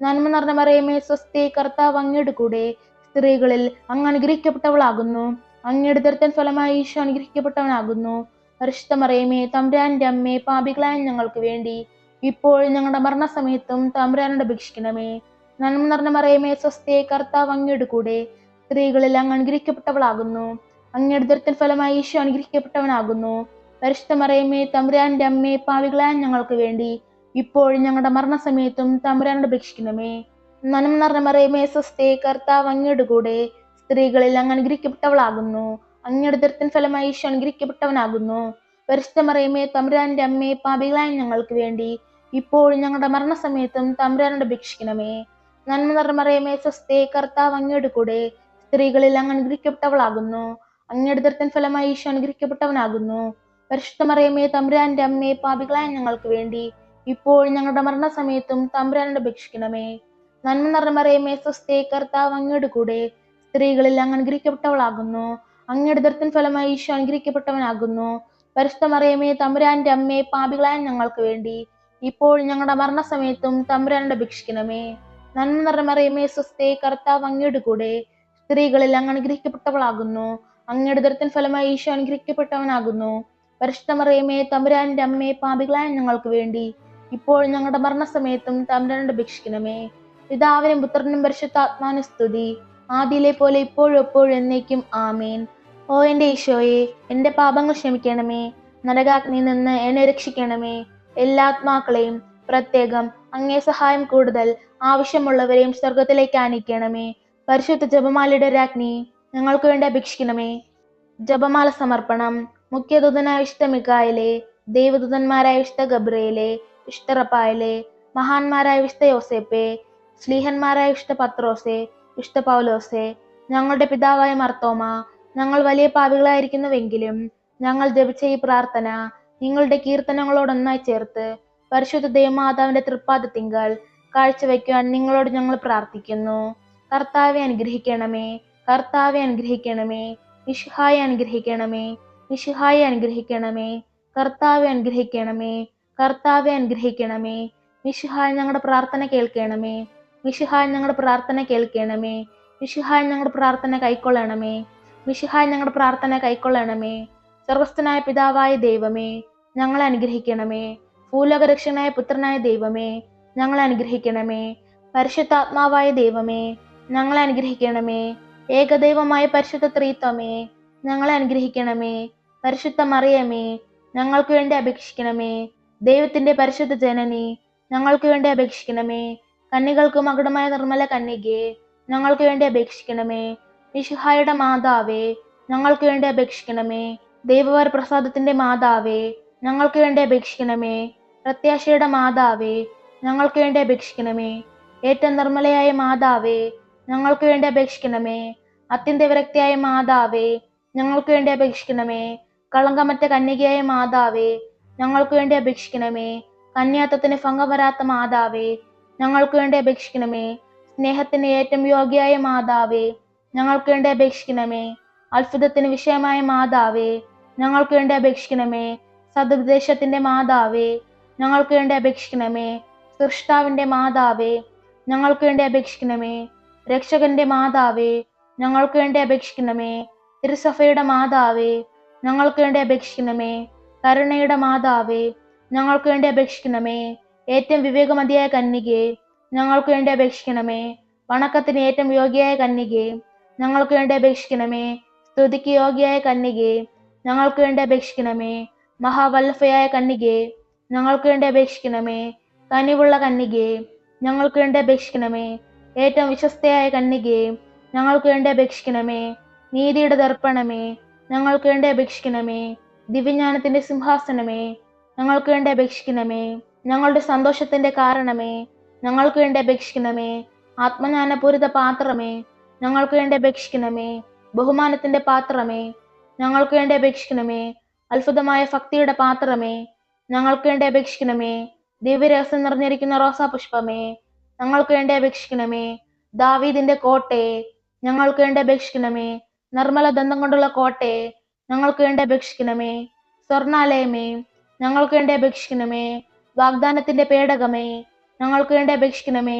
നന്മ നിറഞ്ഞ മറിയമേ സ്വസ്തി, കർത്താവ് അങ്ങയുടെ കൂടെ, സ്ത്രീകളിൽ അങ്ങ് അനുഗ്രഹിക്കപ്പെട്ടവളാകുന്നു. അങ്ങയുടെ ഉദരത്തിൻ ഫലമായി ഈശോ അനുഗ്രഹിക്കപ്പെട്ടവനാകുന്നു. പരിശുദ്ധ മറിയമേ തമ്പുരാന്റെ അമ്മേ, പാപികളായ ഞങ്ങൾക്ക് വേണ്ടി ഇപ്പോഴും ഞങ്ങളുടെ മരണസമയത്തും തമ്പുരാനോട് അപേക്ഷിക്കണമേ. നന്മ നിറഞ്ഞ മറിയമേ സ്വസ്തി, കർത്താവ് അങ്ങയുടെ കൂടെ, സ്ത്രീകളിൽ അങ്ങ് അനുഗ്രഹിക്കപ്പെട്ടവളാകുന്നു. അങ്ങയുടെ ഉദരത്തിൻ ഫലമായി ഈശോ അനുഗ്രഹിക്കപ്പെട്ടവനാകുന്നു. പരിശുദ്ധ മറിയമേ തമ്പുരാന്റെ അമ്മേ, പാപികളായ ഞങ്ങൾക്ക് വേണ്ടി ഇപ്പോഴും ഞങ്ങളുടെ മരണസമയത്തും തമ്പുരാനോട് അപേക്ഷിക്കണമേ. നന്മ നിറഞ്ഞ മറിയമേ സ്വസ്തി, കർത്താവ് അങ്ങയുടെ കൂടെ, സ്ത്രീകളിൽ അങ്ങ് അനുഗ്രഹിക്കപ്പെട്ടവളാകുന്നു. അങ്ങയുടെ ഉദരത്തിൻ ഫലമായി ഈശോ അനുഗ്രഹിക്കപ്പെട്ടവനാകുന്നു. പരിശുദ്ധ മറിയമേ തമ്പുരാന്റെ അമ്മേ, പാപികളായ ഞങ്ങൾക്ക് വേണ്ടി ഇപ്പോഴും ഞങ്ങളുടെ മരണസമയത്തും തമ്പുരാനോട് അപേക്ഷിക്കണമേ. നന്മ നിറഞ്ഞ മറിയമേ സ്വസ്തി, കർത്താവ് അങ്ങയുടെ കൂടെ, സ്ത്രീകളിൽ അങ്ങ് അനുഗ്രഹിക്കപ്പെട്ടവളാകുന്നു. അങ്ങയുടെ ഉദരത്തിൻ ഫലമായി ഈശോ അനുഗ്രഹിക്കപ്പെട്ടവനാകുന്നു. പരിശുദ്ധ മറിയമേ തമ്പുരാന്റെ അമ്മേ, പാപികളായ ഞങ്ങൾക്ക് വേണ്ടി ഇപ്പോഴും ഞങ്ങളുടെ മരണസമയത്തും തമ്പുരാനോട് അപേക്ഷിക്കണമേ. നന്മ നിറഞ്ഞ മറിയമേ സ്വസ്തി, കർത്താവ് അങ്ങയുടെ കൂടെ, സ്ത്രീകളിൽ അങ്ങ് അനുഗ്രഹിക്കപ്പെട്ടവളാകുന്നു. അങ്ങയുടെ ഉദരത്തിൻ ഫലമായി ഈശോ അനുഗ്രഹിക്കപ്പെട്ടവനാകുന്നു. പരിശുദ്ധ മറിയമേ തമ്പുരാന്റെ അമ്മേ, പാപികളായ ഞങ്ങൾക്ക് വേണ്ടി ഇപ്പോഴും ഞങ്ങളുടെ മരണസമയത്തും തമ്പുരാനോട് അപേക്ഷിക്കണമേ. നന്മ നിറഞ്ഞ മറിയമേ സ്വസ്തി, കർത്താവ് അങ്ങയുടെ കൂടെ, സ്ത്രീകളിൽ അങ്ങ് അനുഗ്രഹിക്കപ്പെട്ടവളാകുന്നു. അങ്ങയുടെ ഉദരത്തിൻ ഫലമായി ഈശോ അനുഗ്രഹിക്കപ്പെട്ടവനാകുന്നു. പരിശുദ്ധ മറിയമേ തമ്പുരാന്റെ അമ്മേ, പാപികളായ ഞങ്ങൾക്ക് വേണ്ടി ഇപ്പോഴും ഞങ്ങളുടെ മരണസമയത്തും തമ്പുരാനോട് അപേക്ഷിക്കണമേ. പിതാവിനും പുത്രനും പരിശുദ്ധാത്മാവിനും സ്തുതി, ആദിയിലെ പോലെ ഇപ്പോഴും എപ്പോഴും എന്നേക്കും ആമേൻ. ഓ എൻ്റെ ഈശോയെ, എൻ്റെ പാപങ്ങൾ ക്ഷമിക്കണമേ, നരകാഗ്നിയിൽ നിന്ന് എന്നെ രക്ഷിക്കണമേ. എല്ലാ ആത്മാക്കളെയും, പ്രത്യേകം അങ്ങേ സഹായം കൂടുതൽ ആവശ്യമുള്ളവരെയും സ്വർഗത്തിലേക്ക് ആനയിക്കണമേ. പരിശുദ്ധ ജപമാലയുടെ രാജ്ഞി, ഞങ്ങൾക്ക് വേണ്ടി അപേക്ഷിക്കണമേ. ജപമാല സമർപ്പണം. മുഖ്യദൂതനായ വിശുദ്ധ മിഖായേലേ, ദൈവദൂതന്മാരായ വിശുദ്ധ ഗബ്രിയേലേ, വിശുദ്ധ റഫായേലേ, മഹാന്മാരായ വിശുദ്ധ യോസേപ്പേ, ശ്ലീഹന്മാരായ വിശുദ്ധ പത്രോസേ, വിശുദ്ധ പൗലോസേ, ഞങ്ങളുടെ പിതാവായ മർത്തോമ, ഞങ്ങൾ വലിയ പാപികളായിരിക്കുന്നുവെങ്കിലും ഞങ്ങൾ ജപിച്ച ഈ പ്രാർത്ഥന നിങ്ങളുടെ കീർത്തനങ്ങളോടൊന്നായി ചേർത്ത് പരിശുദ്ധ ദൈവമാതാവിന്റെ തൃപ്പാദത്തിങ്കൽ കാഴ്ചവെക്കുവാൻ നിങ്ങളോട് ഞങ്ങൾ പ്രാർത്ഥിക്കുന്നു. കർത്താവെ അനുഗ്രഹിക്കണമേ, കർത്താവെ അനുഗ്രഹിക്കണമേ, മിശിഹായെ അനുഗ്രഹിക്കണമേ, മിശിഹായെ അനുഗ്രഹിക്കണമേ, കർത്താവെ അനുഗ്രഹിക്കണമേ, കർത്താവെ അനുഗ്രഹിക്കണമേ. മിശിഹായ ഞങ്ങളുടെ പ്രാർത്ഥന കേൾക്കണമേ, മിശിഹായ ഞങ്ങളുടെ പ്രാർത്ഥന കേൾക്കണമേ, മിശിഹായ ഞങ്ങളുടെ പ്രാർത്ഥന കൈക്കൊള്ളണമേ, മിശിഹായ ഞങ്ങളുടെ പ്രാർത്ഥന കൈക്കൊള്ളണമേ. സ്വർഗസ്ഥനായ പിതാവായ ദൈവമേ, ഞങ്ങളെ അനുഗ്രഹിക്കണമേ. ഭൂലോകരക്ഷകനായ പുത്രനായ ദൈവമേ, ഞങ്ങളെ അനുഗ്രഹിക്കണമേ. പരിശുദ്ധാത്മാവായ ദൈവമേ, ഞങ്ങളെ അനുഗ്രഹിക്കണമേ. ഏകദൈവമായ പരിശുദ്ധ ത്രിത്വമേ, ഞങ്ങളെ അനുഗ്രഹിക്കണമേ. പരിശുദ്ധ മറിയമേ, ഞങ്ങൾക്ക് വേണ്ടി അപേക്ഷിക്കണമേ. ദൈവത്തിന്റെ പരിശുദ്ധ ജനനി, ഞങ്ങൾക്ക് വേണ്ടി അപേക്ഷിക്കണമേ. കന്യകൾക്ക് മകുടമായ നിർമ്മല കന്യകേ, ഞങ്ങൾക്ക് വേണ്ടി അപേക്ഷിക്കണമേ. മിശിഹായുടെ മാതാവേ, ഞങ്ങൾക്ക് വേണ്ടി അപേക്ഷിക്കണമേ. ദൈവവര പ്രസാദത്തിന്റെ മാതാവേ, ഞങ്ങൾക്ക് വേണ്ടി അപേക്ഷിക്കണമേ. പ്രത്യാശയുടെ മാതാവേ, ഞങ്ങൾക്ക് വേണ്ടി അപേക്ഷിക്കണമേ. ഏറ്റവും നിർമ്മലയായ മാതാവേ, ഞങ്ങൾക്ക് വേണ്ടി അപേക്ഷിക്കണമേ. അത്യന്ത വിരക്തിയായ മാതാവേ, ഞങ്ങൾക്ക് വേണ്ടി അപേക്ഷിക്കണമേ. കളങ്കമറ്റ കന്യകയായ മാതാവേ, ഞങ്ങൾക്ക് വേണ്ടി അപേക്ഷിക്കണമേ. കന്യാത്വത്തിന് ഭംഗം വരാത്ത മാതാവേ, ഞങ്ങൾക്ക് വേണ്ടി അപേക്ഷിക്കണമേ. സ്നേഹത്തിന് ഏറ്റവും യോഗ്യയായ മാതാവേ, ഞങ്ങൾക്ക് വേണ്ടി അപേക്ഷിക്കണമേ. അത്ഭുതത്തിന് വിഷയമായ മാതാവേ, ഞങ്ങൾക്ക് വേണ്ടി അപേക്ഷിക്കണമേ. സതുപദേശത്തിന്റെ മാതാവേ, ഞങ്ങൾക്ക് വേണ്ടി അപേക്ഷിക്കണമേ. സൃഷ്ടാവിന്റെ മാതാവേ, ഞങ്ങൾക്ക് വേണ്ടി അപേക്ഷിക്കണമേ. രക്ഷകന്റെ മാതാവേ, ഞങ്ങൾക്ക് വേണ്ടി അപേക്ഷിക്കണമേ. തിരുസഭയുടെ മാതാവേ, ഞങ്ങൾക്ക് വേണ്ടി അപേക്ഷിക്കണമേ. കരുണയുടെ മാതാവേ, ഞങ്ങൾക്ക് വേണ്ടി അപേക്ഷിക്കണമേ. ഏറ്റവും വിവേകമതിയായ കന്യകേ, ഞങ്ങൾക്ക് വേണ്ടി അപേക്ഷിക്കണമേ. വണക്കത്തിന് ഏറ്റവും യോഗ്യയായ കന്യകേ, ഞങ്ങൾക്ക് വേണ്ടി അപേക്ഷിക്കണമേ. സ്തുതിക്ക് യോഗ്യയായ കന്യകേ, ഞങ്ങൾക്ക് വേണ്ടി അപേക്ഷിക്കണമേ. മഹാവല്ലഭയായ കന്യകേ, ഞങ്ങൾക്ക് വേണ്ടി അപേക്ഷിക്കണമേ. കനിവുള്ള കന്യകേ, ഞങ്ങൾക്ക് വേണ്ടി അപേക്ഷിക്കണമേ. ഏറ്റവും വിശ്വസ്തയായ കന്യകേ, ഞങ്ങൾക്ക് വേണ്ടി അപേക്ഷിക്കണമേ. നീതിയുടെ ദർപ്പണമേ, ഞങ്ങൾക്ക് വേണ്ടി അപേക്ഷിക്കണമേ. ദിവ്യജ്ഞാനത്തിന്റെ സിംഹാസനമേ, ഞങ്ങൾക്ക് വേണ്ടി അപേക്ഷിക്കണമേ. ഞങ്ങളുടെ സന്തോഷത്തിന്റെ കാരണമേ, ഞങ്ങൾക്ക് വേണ്ടി അപേക്ഷിക്കണമേ. ആത്മജ്ഞാനപൂരിത പാത്രമേ, ഞങ്ങൾക്ക് വേണ്ടി അപേക്ഷിക്കണമേ. ബഹുമാനത്തിന്റെ പാത്രമേ, ഞങ്ങൾക്ക് വേണ്ടി അപേക്ഷിക്കണമേ. അത്ഭുതമായ ഭക്തിയുടെ പാത്രമേ, ഞങ്ങൾക്ക് വേണ്ടി അപേക്ഷിക്കണമേ. ദിവ്യരഹസ്യം നിറഞ്ഞിരിക്കുന്ന റോസാപുഷ്പമേ, ഞങ്ങൾക്ക് വേണ്ടി അപേക്ഷിക്കണമേ. ദാവീദിന്റെ കോട്ടയെ, ഞങ്ങൾക്ക് വേണ്ടി അപേക്ഷിക്കണമേ. നിർമ്മല ദന്തം കൊണ്ടുള്ള കോട്ടയെ, ഞങ്ങൾക്ക് വേണ്ടി അപേക്ഷിക്കണമേ. സ്വർണാലയമേ, ഞങ്ങൾക്ക് വേണ്ടി അപേക്ഷിക്കണമേ. വാഗ്ദാനത്തിന്റെ പേടകമേ, ഞങ്ങൾക്ക് വേണ്ടി അപേക്ഷിക്കണമേ.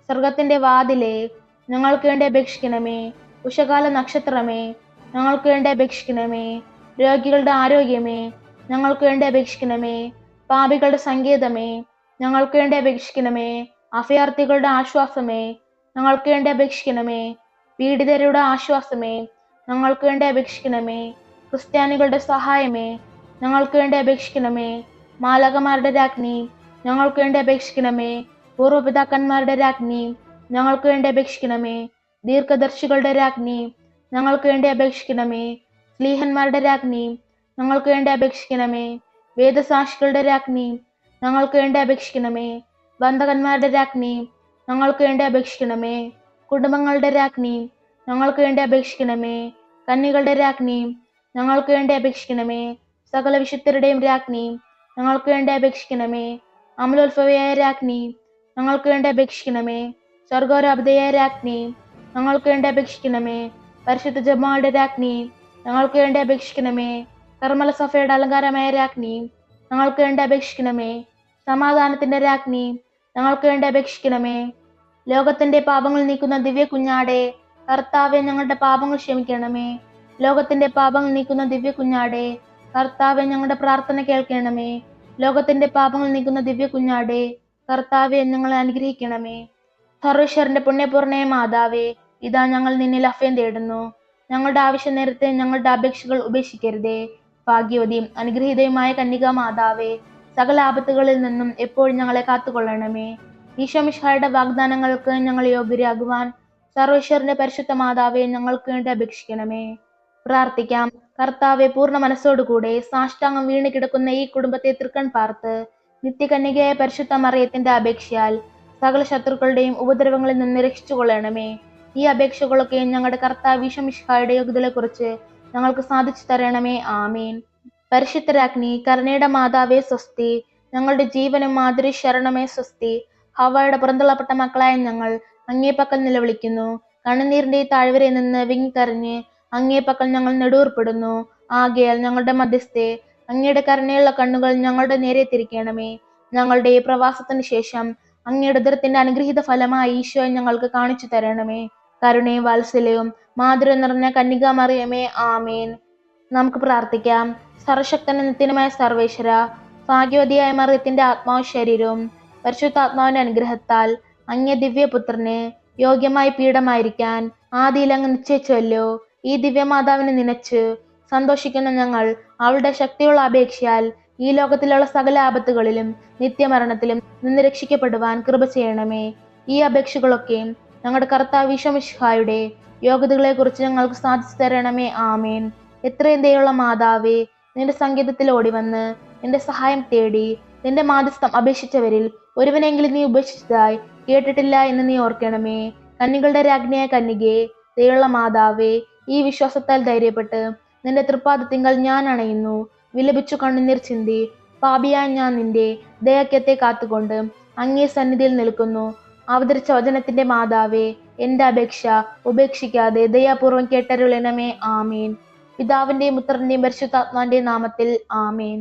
സ്വർഗത്തിന്റെ വാതിലേ, ഞങ്ങൾക്ക് വേണ്ടി അപേക്ഷിക്കണമേ. ഉഷകാല നക്ഷത്രമേ, ഞങ്ങൾക്ക് വേണ്ടി അപേക്ഷിക്കണമേ. രോഗികളുടെ ആരോഗ്യമേ, ഞങ്ങൾക്ക് വേണ്ടി അപേക്ഷിക്കണമേ. പാപികളുടെ സങ്കേതമേ, ഞങ്ങൾക്ക് വേണ്ടി അപേക്ഷിക്കണമേ. അഭയാർത്ഥികളുടെ ആശ്വാസമേ, ഞങ്ങൾക്ക് വേണ്ടി അപേക്ഷിക്കണമേ. പീഡിതരുടെ ആശ്വാസമേ, ഞങ്ങൾക്ക് വേണ്ടി അപേക്ഷിക്കണമേ. ക്രിസ്ത്യാനികളുടെ സഹായമേ, ഞങ്ങൾക്ക് വേണ്ടി അപേക്ഷിക്കണമേ. മാലാഖമാരുടെ രാജ്ഞി, ഞങ്ങൾക്ക് വേണ്ടി അപേക്ഷിക്കണമേ. പൂർവ്വപിതാക്കന്മാരുടെ രാജ്ഞി, ഞങ്ങൾക്ക് വേണ്ടി അപേക്ഷിക്കണമേ. ദീർഘദർശികളുടെ രാജ്ഞി, ഞങ്ങൾക്ക് വേണ്ടി അപേക്ഷിക്കണമേ. സ്ലീഹന്മാരുടെ രാജ്ഞി, ഞങ്ങൾക്ക് വേണ്ടി അപേക്ഷിക്കണമേ. വേദസാക്ഷികളുടെ രാജ്ഞി, ഞങ്ങൾക്ക് വേണ്ടി അപേക്ഷിക്കണമേ. ബന്ധകന്മാരുടെ രാജ്ഞി, ഞങ്ങൾക്ക് വേണ്ടി അപേക്ഷിക്കണമേ. കുടുംബങ്ങളുടെ രാജ്ഞി, ഞങ്ങൾക്ക് വേണ്ടി അപേക്ഷിക്കണമേ. കന്യകളുടെ രാജ്ഞി, ഞങ്ങൾക്ക് വേണ്ടി അപേക്ഷിക്കണമേ. സകല വിശുദ്ധരുടെയും രാജ്ഞി, ഞങ്ങൾക്ക് വേണ്ടി അപേക്ഷിക്കണമേ. അമലോത്ഭവയായ രാജ്ഞി, ഞങ്ങൾക്ക് വേണ്ടി അപേക്ഷിക്കണമേ. സ്വർഗോരാപതയായ രാജ്ഞി, ഞങ്ങൾക്ക് വേണ്ടി അപേക്ഷിക്കണമേ. പരിശുദ്ധ ജപമാലയുടെ രാജ്ഞി, ഞങ്ങൾക്ക് വേണ്ടി അപേക്ഷിക്കണമേ. കർമ്മല സഭയുടെ അലങ്കാരമായ രാജ്ഞി, ഞങ്ങൾക്ക് വേണ്ടി അപേക്ഷിക്കണമേ. സമാധാനത്തിന്റെ രാജ്ഞി, ഞങ്ങൾക്ക് വേണ്ടി അപേക്ഷിക്കണമേ. ലോകത്തിന്റെ പാപങ്ങൾ നീക്കുന്ന ദിവ്യ കുഞ്ഞാടെ, കർത്താവെ ഞങ്ങളുടെ പാപങ്ങൾ ക്ഷമിക്കണമേ. ലോകത്തിന്റെ പാപങ്ങൾ നീക്കുന്ന ദിവ്യ കുഞ്ഞാടെ, കർത്താവെ ഞങ്ങളുടെ പ്രാർത്ഥന കേൾക്കണമേ. ലോകത്തിന്റെ പാപങ്ങൾ നീക്കുന്ന ദിവ്യ കുഞ്ഞാടെ, കർത്താവെ ഞങ്ങളെ അനുഗ്രഹിക്കണമേ. സർവേശ്വരന്റെ പുണ്യപൂർണ്ണയ മാതാവേ, ഇതാ ഞങ്ങൾ നിന്നിൽ അഭയം തേടുന്നു. ഞങ്ങളുടെ ആവശ്യ നേരത്തെ ഞങ്ങളുടെ അപേക്ഷകൾ ഉപേക്ഷിക്കരുതേ. ഭാഗ്യവതിയും അനുഗ്രഹീതയുമായ കന്യകാ മാതാവേ, സകല ആപത്തുകളിൽ നിന്നും എപ്പോഴും ഞങ്ങളെ കാത്തുകൊള്ളണമേ. ഈശോ മിശിഹായുടെ വാഗ്ദാനങ്ങൾക്ക് ഞങ്ങൾ യോഗ്യരാകുവാൻ സർവേശ്വരന്റെ പരിശുദ്ധ മാതാവേ, ഞങ്ങൾക്ക് വേണ്ടി അപേക്ഷിക്കണമേ. പ്രാർത്ഥിക്കാം. കർത്താവെ, പൂർണ്ണ മനസ്സോടുകൂടെ സാഷ്ടാംഗം വീണ് കിടക്കുന്ന ഈ കുടുംബത്തെ തൃക്കൺ പാർത്ത് നിത്യകന്യകയായ പരിശുദ്ധ മറിയത്തിന്റെ അപേക്ഷയാൽ സകല ശത്രുക്കളുടെയും ഉപദ്രവങ്ങളിൽ നിന്ന് രക്ഷിച്ചുകൊള്ളണമേ. ഈ അപേക്ഷകളൊക്കെ ഞങ്ങളുടെ കർത്താവ് ഈശോ മിശിഹായുടെ യോഗ്യതകളെക്കുറിച്ച് ഞങ്ങൾക്ക് സാധിച്ചു തരണമേ. ആമേൻ. പരിശുദ്ധ രാജ്ഞി, കരുണയുടെ മാതാവേ സ്വസ്തി. ഞങ്ങളുടെ ജീവനും മാധുര്യ ശരണമേ സ്വസ്തി. ഹവ്വായുടെ പുറന്തള്ളപ്പെട്ട മക്കളായ ഞങ്ങൾ അങ്ങേ പക്കൽ നിലവിളിക്കുന്നു. കണ്ണുനീരിന്റെ താഴ്വരയിൽ നിന്ന് വിങ്ങിക്കരഞ്ഞ് അങ്ങേ പക്കൽ ഞങ്ങൾ നെടുവർപ്പെടുന്നു. ആകയാൽ ഞങ്ങളുടെ മധ്യസ്ഥെ, അങ്ങയുടെ കരുണയുള്ള കണ്ണുകൾ ഞങ്ങളുടെ നേരെ തിരിക്കണമേ. ഞങ്ങളുടെ ഈ പ്രവാസത്തിന് ശേഷം അങ്ങയുടെ ഉദരത്തിന്റെ അനുഗ്രഹീത ഫലമായി ഈശോയെ ഞങ്ങൾക്ക് കാണിച്ചു തരണമേ. കരുണയും വാത്സല്യവും മാധുര്യം നിറഞ്ഞ കന്യകാ മറിയമേ, ആമേൻ. നമുക്ക് പ്രാർത്ഥിക്കാം. സർവശക്തനും നിത്യനുമായ സർവേശ്വര, ഭാഗ്യവതിയായ മറിയത്തിന്റെ ആത്മാവും ശരീരവും പരിശുദ്ധാത്മാവിന്റെ അനുഗ്രഹത്താൽ അങ്ങേ ദിവ്യപുത്രന് യോഗ്യമായി പീഠമായിരിക്കാൻ ആദിയിൽ അങ്ങ് നിശ്ചയിച്ചുവല്ലോ. ഈ ദിവ്യമാതാവിനെ നനച്ച് സന്തോഷിക്കുന്ന ഞങ്ങൾ അവളുടെ ശക്തിയുള്ള അപേക്ഷയാൽ ഈ ലോകത്തിലുള്ള സകല ആപത്തുകളിലും നിത്യമരണത്തിലും നിന്ന് രക്ഷിക്കപ്പെടുവാൻ കൃപ ചെയ്യണമേ. ഈ അപേക്ഷകളൊക്കെയും ഞങ്ങളുടെ കർത്താവ് ഈശോ മിശിഹായുടെ യോഗ്യതകളെ കുറിച്ച് ഞങ്ങൾക്ക് സാധിച്ചു തരണമേ. ആമേൻ. എത്രയും ദയുള്ള മാതാവേ, നിന്റെ സങ്കേതത്തിൽ ഓടിവന്ന് നിന്റെ സഹായം തേടി നിന്റെ മാധ്യസ്ഥം അപേക്ഷിച്ചവരിൽ ഒരുവനെങ്കിലും നീ ഉപേക്ഷിച്ചതായി കേട്ടിട്ടില്ല എന്ന് നീ ഓർക്കണമേ. കന്യകളുടെ രാജ്ഞിയായ കന്യകേ, ദയുള്ള മാതാവേ, ഈ വിശ്വാസത്താൽ ധൈര്യപ്പെട്ട് നിന്റെ തൃപ്പാദത്തിങ്കൽ ഞാൻ അണയുന്നു. വിലപിച്ചു കണ്ണുനീർ ചിന്തി പാപിയായ ഞാൻ നിന്റെ ദയക്കത്തെ കാത്തുകൊണ്ട് അങ്ങേ സന്നിധിയിൽ നിൽക്കുന്നു. അവതരിച്ച വചനത്തിന്റെ മാതാവേ, എന്റെ അപേക്ഷ ഉപേക്ഷിക്കാതെ ദയാപൂർവം കേട്ടരുളണമേ. ആമേൻ. പിതാവിന്റെയും പുത്രന്റെയും പരിശുദ്ധാത്മാവിന്റെയും നാമത്തിൽ. ആമേൻ.